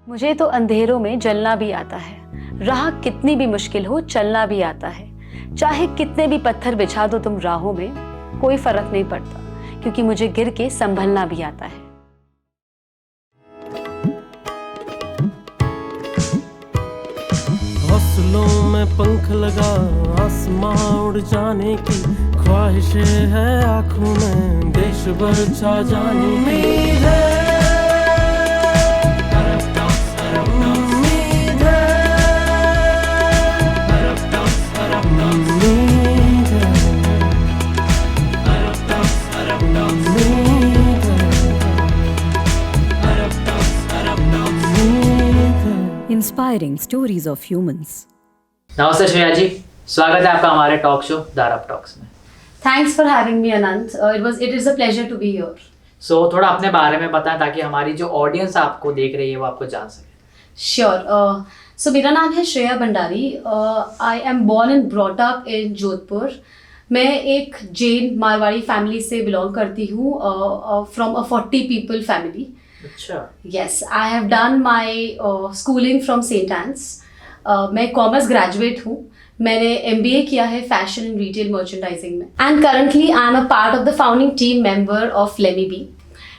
मुझे तो अंधेरों में जलना भी आता है, राह कितनी भी मुश्किल हो चलना भी आता है। चाहे कितने भी पत्थर बिछा दो तुम राहों में, कोई फर्क नहीं पड़ता, क्योंकि मुझे गिर के संभलना भी आता है। हौसलों में पंख लगा आसमां उड़ जाने की ख्वाहिशें है आंखों में, देश भर छा जाने की है। Inspiring stories of humans. नमस्ते श्रेया जी, स्वागत है आपका हमारे टॉक शो दारप टॉक्स में। Thanks for having me, Anant. It is a pleasure to be here. सो थोड़ा अपने बारे में बताएं ताकि हमारी जो ऑडियंस आपको देख रही है वो आपको जान सके। Sure. So मेरा नाम है Shreya Bhandari. I am born and brought up in Jodhpur. मैं एक जैन मारवाड़ी फैमिली से बिलोंग करती हूँ, from a 40 people family. अच्छा। Yes, I have done my schooling from St. Anne's. मैं कॉमर्स ग्रेजुएट हूँ. मैंने MBA किया है फैशन एंड रिटेल मर्चेंडाइजिंग में. And currently I am a part of the founding team member of lemme be.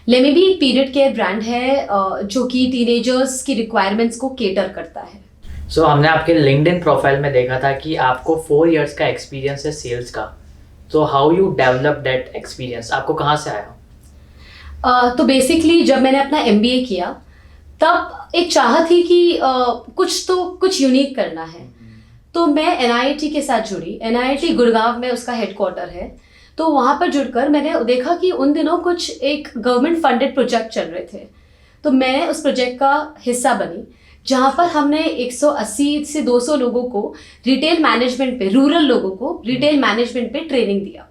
Lemme be एक period care brand है जो कि टीनेजर्स की रिक्वायरमेंट्स को केटर करता है. सो हमने आपके लिंक्डइन प्रोफाइल में देखा था कि आपको 4 इयर्स का एक्सपीरियंस है सेल्स का. तो how you develop that experience, आपको कहाँ से आया? तो बेसिकली जब मैंने अपना MBA किया तब एक चाह थी कि कुछ यूनिक करना है. तो मैं NIT के साथ जुड़ी. NIT गुड़गांव में उसका हेडक्वार्टर है. तो वहाँ पर जुड़कर मैंने देखा कि उन दिनों कुछ एक गवर्नमेंट फंडेड प्रोजेक्ट चल रहे थे. तो मैं उस प्रोजेक्ट का हिस्सा बनी, जहाँ पर हमने 180 से 200 लोगों को रिटेल मैनेजमेंट पे, रूरल लोगों को रिटेल मैनेजमेंट पे ट्रेनिंग दिया.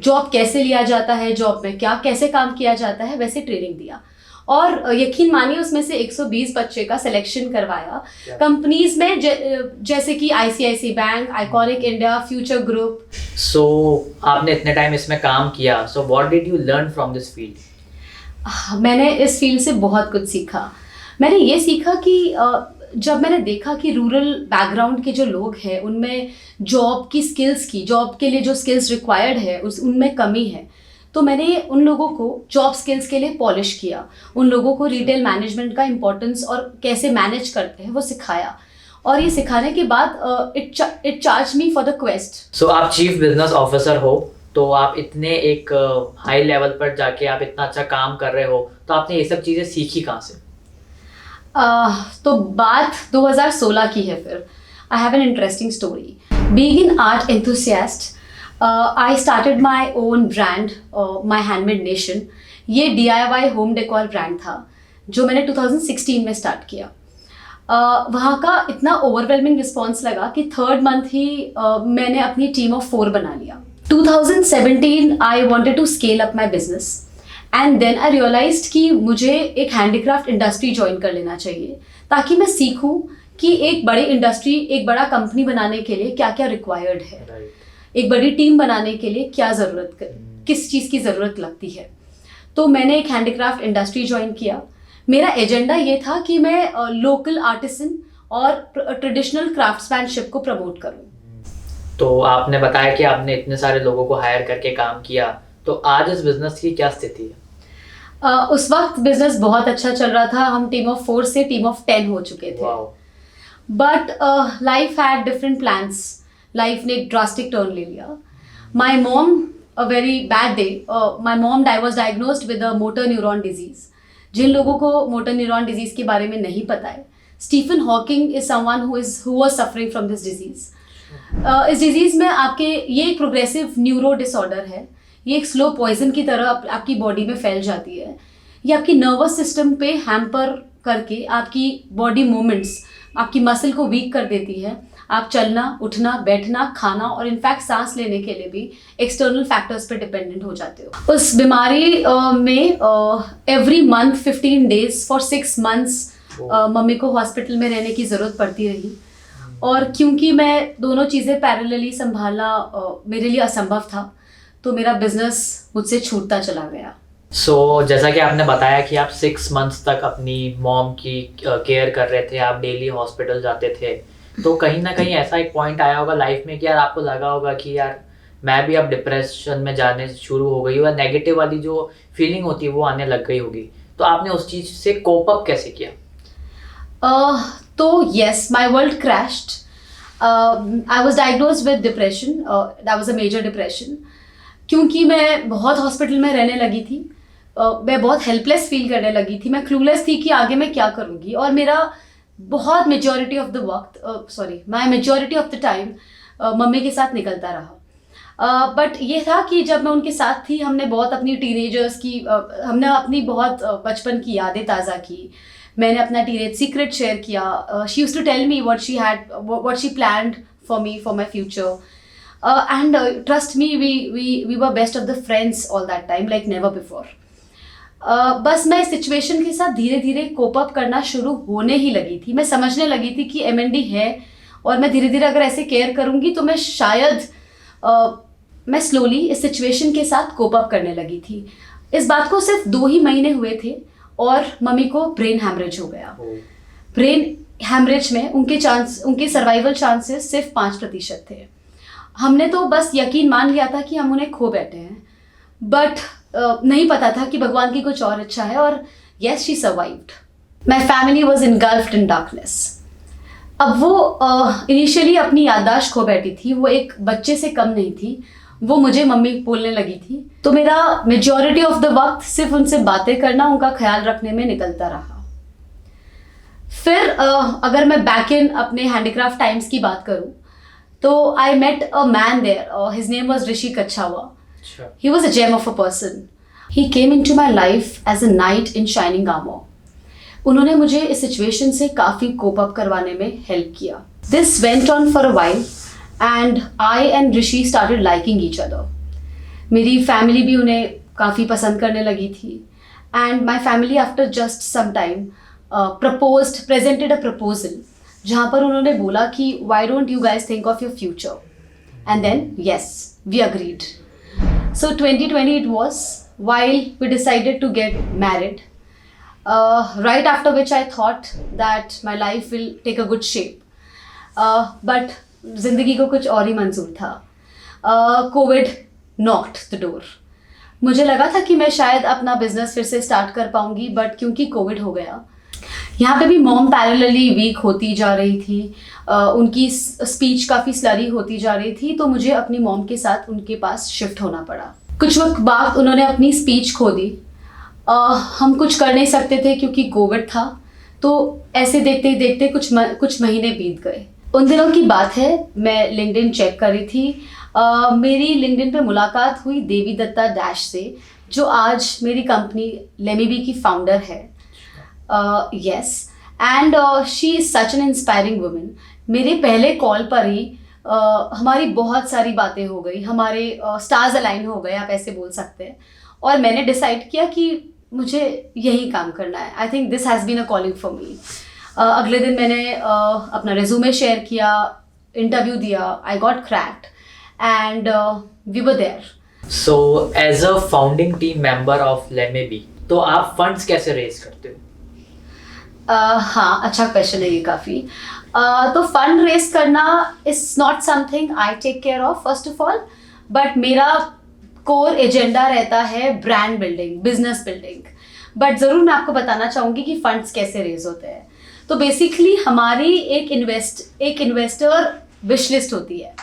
जॉब कैसे लिया जाता है, जॉब में क्या कैसे काम किया जाता है, वैसे ट्रेनिंग दिया. और यकीन मानिए उसमें से 120 बच्चे का सिलेक्शन करवाया कंपनीज में, जैसे कि ICICI bank, iconic India, future group. So आपने इतने टाइम इसमें काम किया, so what did you learn from this field? मैंने इस फील्ड से बहुत कुछ सीखा. मैंने ये सीखा कि जब मैंने देखा कि रूरल बैकग्राउंड के जो लोग हैं उनमें जॉब के लिए जो स्किल्स रिक्वायर्ड है उनमें कमी है, तो मैंने उन लोगों को जॉब स्किल्स के लिए पॉलिश किया. उन लोगों को रिटेल मैनेजमेंट का इम्पोर्टेंस और कैसे मैनेज करते हैं वो सिखाया. और ये सिखाने के बाद it charge me for the quest. So आप चीफ बिजनेस ऑफिसर हो, तो आप इतने एक हाई लेवल पर जाके आप इतना अच्छा काम कर रहे हो, तो आपने ये सब चीज़ें सीखी कहाँ से? तो बात 2016 की है. फिर I have an interesting story. Being an art enthusiast, I started my own brand, my handmade nation. ये DIY होम डेकोर ब्रांड था जो मैंने 2016 में स्टार्ट किया. वहाँ का इतना ओवरवेलमिंग रिस्पॉन्स लगा कि 3rd मंथ ही मैंने अपनी टीम ऑफ 4 बना लिया. 2017 I wanted to scale up my business. And then I realised कि मुझे एक हैंडीक्राफ्ट इंडस्ट्री ज्वाइन कर लेना चाहिए ताकि मैं सीखूं कि एक बड़ी इंडस्ट्री, एक बड़ा कंपनी बनाने के लिए क्या क्या रिक्वायर्ड है, एक बड़ी टीम बनाने के लिए किस चीज़ की ज़रूरत लगती है. तो मैंने एक हैंडीक्राफ्ट इंडस्ट्री ज्वाइन किया. मेरा एजेंडा ये था कि मैं लोकल आर्टिसन और ट्रेडिशनल क्राफ्ट्समैनशिप को प्रमोट करूं. तो आपने बताया कि आपने इतने सारे लोगों को हायर करके काम किया, तो आज इस बिजनेस की क्या स्थिति है? उस वक्त बिजनेस बहुत अच्छा चल रहा था. हम टीम ऑफ 4 से टीम ऑफ 10 हो चुके थे. But life had different plans. Life ने एक ड्रास्टिक टर्न ले लिया. My mom, a very bad day, my mom was diagnosed with a motor neuron disease. जिन लोगों को मोटर न्यूरॉन डिजीज के बारे में नहीं पता है, Stephen Hawking is someone who was suffering from this disease. इस डिजीज में ये एक प्रोग्रेसिव न्यूरो डिसऑर्डर है. ये एक स्लो पॉइजन की तरह आपकी बॉडी में फैल जाती है. ये आपकी नर्वस सिस्टम पे हैम्पर करके आपकी बॉडी मूवमेंट्स, आपकी मसल को वीक कर देती है. आप चलना, उठना, बैठना, खाना और इनफैक्ट सांस लेने के लिए भी एक्सटर्नल फैक्टर्स पे डिपेंडेंट हो जाते हो. उस बीमारी में every month 15 days for 6 months mummy को हॉस्पिटल में रहने की ज़रूरत पड़ती रही. और क्योंकि मैं दोनों चीज़ें पैरेलली संभालना मेरे लिए असंभव था, तो मेरा बिजनेस मुझसे छूटता चला गया. सो जैसा कि आपने बताया कि आप 6 मंथ्स तक अपनी मॉम की केयर कर रहे थे, आप डेली हॉस्पिटल जाते थे, तो कहीं ना कहीं ऐसा एक पॉइंट आया होगा लाइफ में कि यार आपको लगा होगा कि यार मैं भी अब डिप्रेशन में जाने शुरू हो गई हूँ, या नेगेटिव वाली जो फीलिंग होती है वो आने लग गई होगी, तो आपने उस चीज़ से कोप अप कैसे किया? तो yes, my world crashed. I was diagnose with depression. That was a major depression. क्योंकि मैं बहुत हॉस्पिटल में रहने लगी थी, मैं बहुत हेल्पलेस फील करने लगी थी, मैं क्लूलेस थी कि आगे मैं क्या करूँगी. और मेरा बहुत मेजॉरिटी ऑफ द वक्त, my majority of the time mummy के साथ निकलता रहा. बट ये था कि जब मैं उनके साथ थी, हमने बहुत अपनी टीनेजर्स की, हमने अपनी बहुत बचपन की यादें ताज़ा की. मैंने अपना टीनेज सीक्रेट शेयर किया. She used to tell me what she planned for me for my future. And trust me, we were best of the friends all that time, like never before. बस मैं इस situation के साथ धीरे धीरे cope up करना शुरू होने ही लगी थी. मैं समझने लगी थी कि MND है, और मैं धीरे धीरे अगर ऐसे केयर करूँगी तो मैं शायद मैं स्लोली इस सिचुएशन के साथ कोप अप करने लगी थी. इस बात को सिर्फ 2 ही महीने हुए थे और मम्मी को ब्रेन हैमरेज हो गया. ब्रेन हैमरेज में उनके सर्वाइवल चांसेस सिर्फ 5% थे. हमने तो बस यकीन मान लिया था कि हम उन्हें खो बैठे हैं, बट नहीं पता था कि भगवान की कुछ और इच्छा है. और yes, she survived. My family was इनगल्फ्ड in darkness. अब वो इनिशियली अपनी याददाश्त खो बैठी थी, वो एक बच्चे से कम नहीं थी, वो मुझे मम्मी बोलने लगी थी. तो मेरा मेजॉरिटी ऑफ द वक्त सिर्फ उनसे बातें करना, उनका ख्याल रखने में निकलता रहा. फिर अगर मैं बैक इन अपने हैंडीक्राफ्ट टाइम्स की बात करूं, तो I met a man there. His name was Rishi Kachhawa. He was a gem of a person. He came into my life as a knight in shining armor. उन्होंने मुझे इस सिचुएशन से काफ़ी कोप अप करवाने में हेल्प किया. This went on for a while and I and Rishi started liking each other. मेरी family भी उन्हें काफ़ी पसंद करने लगी थी. And my family after just some time presented a proposal, जहाँ पर उन्होंने बोला कि why don't you guys think of your future? And then yes, we agreed. So 2020 it was, while we decided to get married, right after which I thought that my life will take a good shape. But ज़िंदगी को कुछ और ही मंजूर था. Covid knocked the door. मुझे लगा था कि मैं शायद अपना बिजनेस फिर से स्टार्ट कर पाऊंगी, बट क्योंकि कोविड हो गया, यहाँ पे भी मॉम पैरेलली वीक होती जा रही थी. उनकी स्पीच काफ़ी स्लरी होती जा रही थी, तो मुझे अपनी मॉम के साथ उनके पास शिफ्ट होना पड़ा. कुछ वक्त बाद उन्होंने अपनी स्पीच खो दी. हम कुछ कर नहीं सकते थे क्योंकि कोविड था. तो ऐसे देखते ही देखते कुछ महीने बीत गए. उन दिनों की बात है, मैं लिंक्डइन चेक कर रही थी. मेरी लिंक्डइन पे मुलाकात हुई देवी दत्ता डैश से, जो आज मेरी कंपनी लेमीबी की फाउंडर है. yes, and she is such an inspiring woman. मेरे पहले कॉल पर ही हमारी बहुत सारी बातें हो गई, हमारे स्टार्स अलाइन हो गए, आप ऐसे बोल सकते हैं. और मैंने डिसाइड किया कि मुझे यही काम करना है. I think this has been a calling for me. अगले दिन मैंने अपना रेज्यूमे शेयर किया, इंटरव्यू दिया, I got cracked and we were there. So as a founding team member of Lemme Be, तो आप फंड्स कैसे रेज करते हो? हाँ, अच्छा क्वेश्चन है ये काफ़ी. तो फंड रेस करना is not something I take care of first of all, but मेरा कोर एजेंडा रहता है brand building, business building. But ज़रूर मैं आपको बताना चाहूँगी कि फंड्स कैसे रेज होते हैं. तो बेसिकली हमारी एक इन्वेस्टर विश लिस्ट होती है,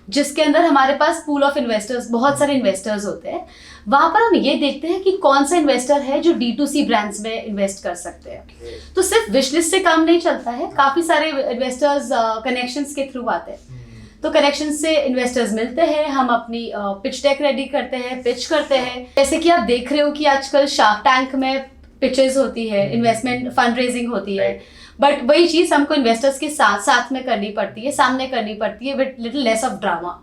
जिसके अंदर हमारे पास पूल ऑफ इन्वेस्टर्स, बहुत सारे इन्वेस्टर्स होते हैं. वहाँ पर हम ये देखते हैं कि कौन सा इन्वेस्टर है जो D2C ब्रांड्स में इन्वेस्ट कर सकते हैं. तो सिर्फ विश लिस्ट से काम नहीं चलता है, काफ़ी सारे इन्वेस्टर्स कनेक्शंस के थ्रू आते हैं. तो कनेक्शन से इन्वेस्टर्स मिलते हैं, हम अपनी पिच डेक रेडी करते हैं, पिच करते हैं. जैसे कि आप देख रहे हो कि आजकल शार्क टैंक में पिचेस होती है, इन्वेस्टमेंट फंड रेजिंग होती है, बट वही चीज़ हमको इन्वेस्टर्स के साथ में करनी पड़ती है, सामने करनी पड़ती है, with little less of drama.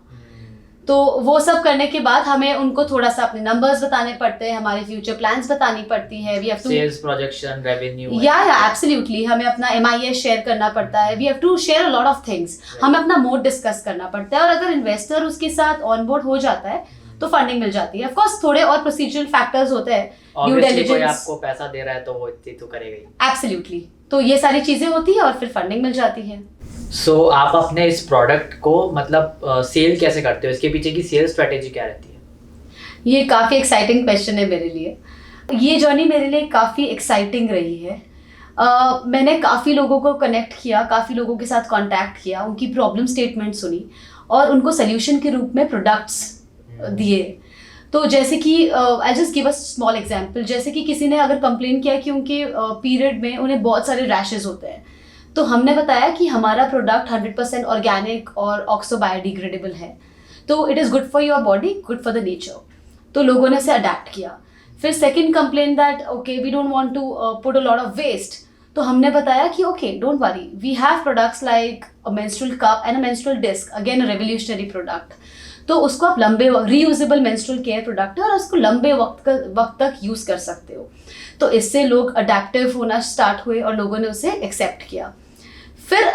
तो वो सब करने के बाद हमें उनको थोड़ा सा अपने नंबर्स बताने पड़ते हैं, हमारे फ्यूचर प्लान्स बतानी पड़ती है. We have to sales projection, revenue, या एब्सोल्युटली हमें अपना MIS शेयर करना पड़ता है. We have to share a lot of things. हमें अपना मोड डिस्कस करना पड़ता है. और अगर इन्वेस्टर उसके साथ ऑन बोर्ड हो जाता है तो फंडिंग मिल जाती है। ऑफ कोर्स थोड़े और प्रोसीजरल फैक्टर्स होते हैं, ड्यू ऑब्वियसली कोई डिलिजेंस, आपको पैसा दे रहा है तो वो इतनी तो करेगा ही। एब्सोल्युटली, तो ये सारी चीजें होती है और फिर फंडिंग मिल जाती है। सो आप अपने इस प्रोडक्ट को मतलब सेल कैसे करते हो, इसके पीछे की सेल स्ट्रेटेजी क्या रहती है? ये काफ़ी एक्साइटिंग क्वेश्चन है मेरे लिए। ये जर्नी मेरे लिए काफ़ी एक्साइटिंग रही है। मैंने काफ़ी लोगों को कनेक्ट किया, काफ़ी लोगों के साथ कांटेक्ट किया, उनकी प्रॉब्लम स्टेटमेंट सुनी और उनको सोल्यूशन के रूप में प्रोडक्ट्स दिए। तो जैसे कि I just give a small example, जैसे कि किसी ने अगर कंप्लेन किया कि उनके पीरियड में उन्हें बहुत सारे रैशेस होते हैं, तो हमने बताया कि हमारा प्रोडक्ट 100% ऑर्गेनिक और ऑक्सो बायोडिग्रेडेबल है, तो it is good for your body, good for the nature. तो लोगों ने इसे अडेप्ट किया। फिर second complain that okay we don't want to put a lot of waste, तो हमने बताया कि okay don't worry, we have products like a menstrual cup and a menstrual disc, again a revolutionary product. तो उसको आप लंबे reusable menstrual care product है और उसको लंबे वक्त तक यूज़ कर सकते हो। तो इससे लोग अडेप्टिव होना स्टार्ट हुए और लोगों ने उसे एक्सेप्ट किया। फिर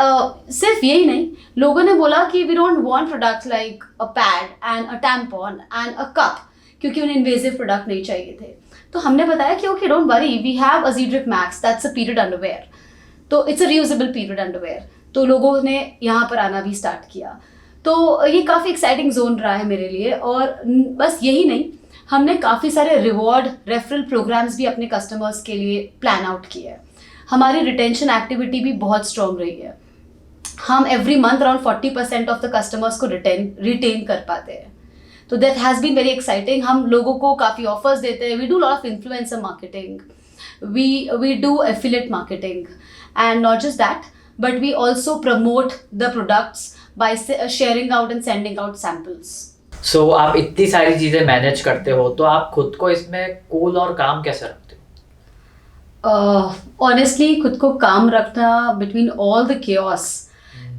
सिर्फ यही नहीं, लोगों ने बोला कि we don't want products like a pad and a tampon and a cup, क्योंकि उन्हें इन्वेजिव प्रोडक्ट नहीं चाहिए थे। तो हमने बताया कि okay don't worry, we have a Zedrip max, that's a period underwear, तो it's a reusable period underwear. तो लोगों ने यहाँ पर आना भी स्टार्ट किया। तो ये काफ़ी एक्साइटिंग जोन रहा है मेरे लिए। और बस यही नहीं, हमने काफ़ी सारे रिवॉर्ड रेफरल प्रोग्राम्स भी अपने कस्टमर्स के लिए प्लान आउट किए हैं। हमारी रिटेंशन एक्टिविटी भी बहुत स्ट्रॉन्ग रही है। हम every month around 40% of the customers को रिटेन कर पाते हैं। तो that has been very exciting. हम लोगों को काफ़ी ऑफर्स देते हैं। We do lot of influencer marketing, we do affiliate marketing, and not just that but we also promote the products by sharing out and sending out samples. So आप इतनी सारी चीज़ें मैनेज करते हो, तो आप खुद को इसमें कूल और काम कैसे रखते हो? ऑनेस्टली खुद को काम रखना between all the chaos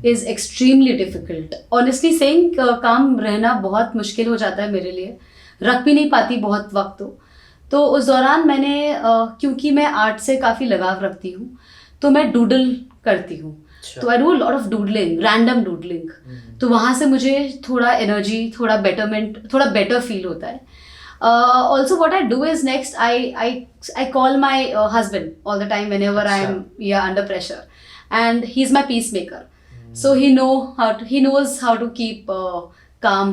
is extremely difficult. Honestly saying काम रहना बहुत मुश्किल हो जाता है मेरे लिए, रख भी नहीं पाती बहुत वक्त। तो उस दौरान मैंने क्योंकि मैं आर्ट से काफ़ी लगाव रखती हूँ, तो मैं डूडल करती हूँ। तो I do a lot of doodling, random doodling. तो वहाँ से मुझे थोड़ा एनर्जी, थोड़ा बेटरमेंट, थोड़ा बेटर फील होता है। Also what I do is next I call my husband all the time whenever I am under pressure, and he's my peacemaker. So he knows how to keep calm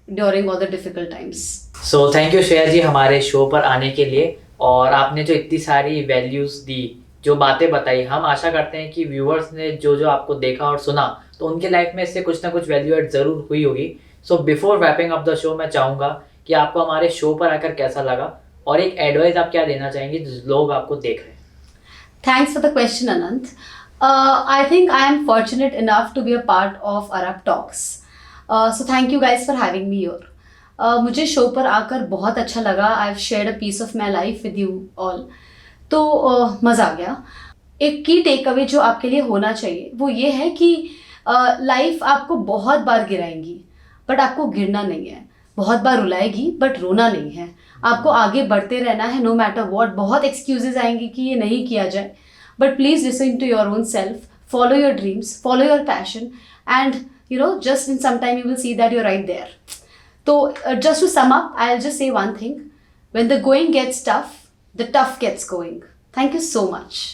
during all the difficult times. So thank you Shreya ji हमारे show पर आने के लिए, और आपने जो इतनी सारी वैल्यूज़ दी, जो बातें बताई, हम आशा करते हैं कि व्यूअर्स ने जो जो आपको देखा और सुना तो उनके लाइफ में इससे कुछ ना कुछ वैल्यू एड ज़रूर हुई होगी। So before wrapping up the show मैं चाहूँगा कि आपको हमारे शो पर आकर कैसा लगा, और एक एडवाइस आप क्या देना चाहेंगे जो लोग आपको देख रहे हैं? Thanks for the question, Anant. I think I am fortunate enough to be a part of Arab Talks. So thank you guys for having me here. मुझे शो पर आकर बहुत अच्छा लगा। I've shared a piece of my life with you all. तो मज़ा आ गया। एक की टेक अवे जो आपके लिए होना चाहिए वो ये है कि लाइफ आपको बहुत बार गिराएंगी, बट आपको गिरना नहीं है। बहुत बार रुलाएगी बट रोना नहीं है। आपको आगे बढ़ते रहना है नो मैटर वॉट। बहुत एक्सक्यूजेज आएंगी कि ये नहीं किया जाए, but please listen to your own self, follow your dreams, follow your passion, and you know just in some time you will see that you're right there. So just to sum up, I'll just say one thing: when the going gets tough, the tough gets going. Thank you so much.